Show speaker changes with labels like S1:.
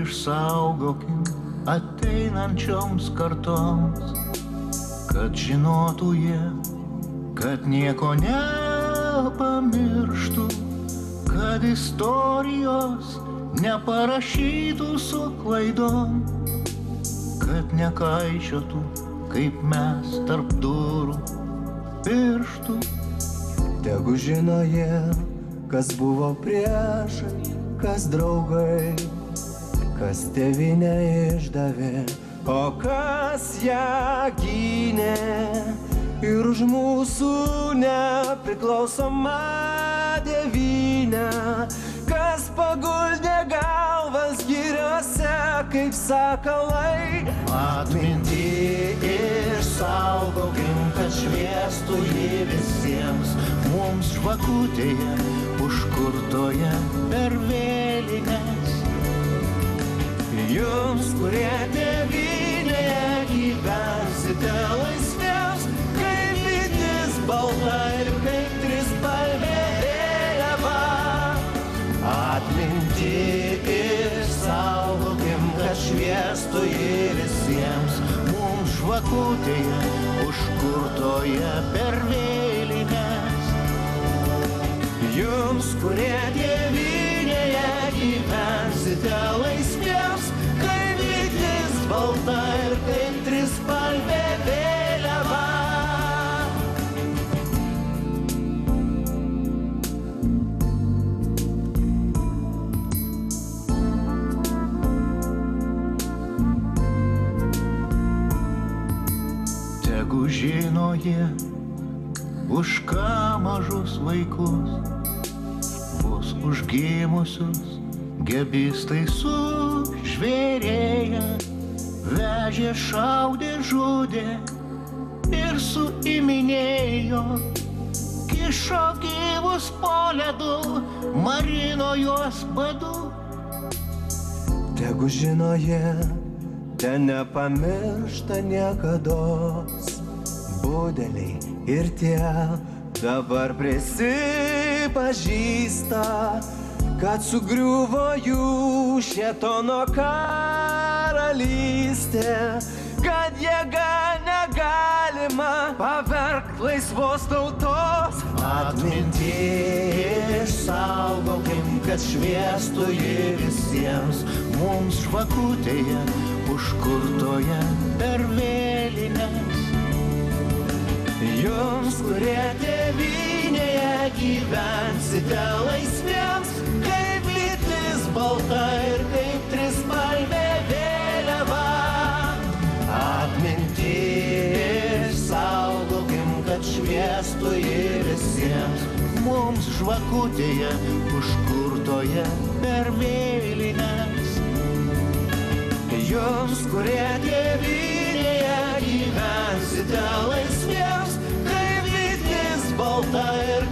S1: išsaugokim ateinančioms kartoms, kad žinotų jie, kad nieko nepamirštų, kad istorijos neparašytų su klaidom, kad nekaišiotų, kaip mes tarp durų pirštų.
S2: Tegu žino jie, kas buvo priešai, kas draugai, kas tėvynę išdavė, o kas ją gynė. Ir už mūsų nepriklausomą tėvynę, kas paguldė galvas giriose kaip sakalai.
S1: Atmintį išsaugokim, kad šviestų jį visiems, mums žvakutėje užkurtoje per vėlines. Jums, kurie tėvynėje gyvensite laisviems, kaip vytis balta ir kaip trispalvė vėliava. Atmintį išsaugokim, kad šviestų jį visiems, mums žvakutėje užkurtoje per vėlines. Jums, kurie tėvynėje gyvensite laisviems, kaip vytis balta ir kaip trispalvė vėliava. Tegu žino jie, už ką mažus vaikus, vos užgimusius gebistai sužvėrėję, vežė, šaudė, žudė ir suiminėjo, kišo gyvus po ledu, marino juos badu.
S2: Tegu žino jie, ten nepamiršta niekados, budeliai ir tie dabar prisipažįsta, kad sugriuvo jų šėtono karalystė, kad jėga negalima pavergt laisvos tautos.
S1: Atmintį išsaugokim, kad šviestų jį visiems, mums žvakutėje užkurtoje per vėlines. Jums, kurie tėvynėje gyvensite laisviems, kaip vytis balta ir kaip trispalvė vėliava. Atmintį išsaugokim, kad šviestų jį visiems, mums žvakutėje užkurtoje per vėlines. Jums, kurie tėvynėje gyvensite laisviems, kaip vytis balta ir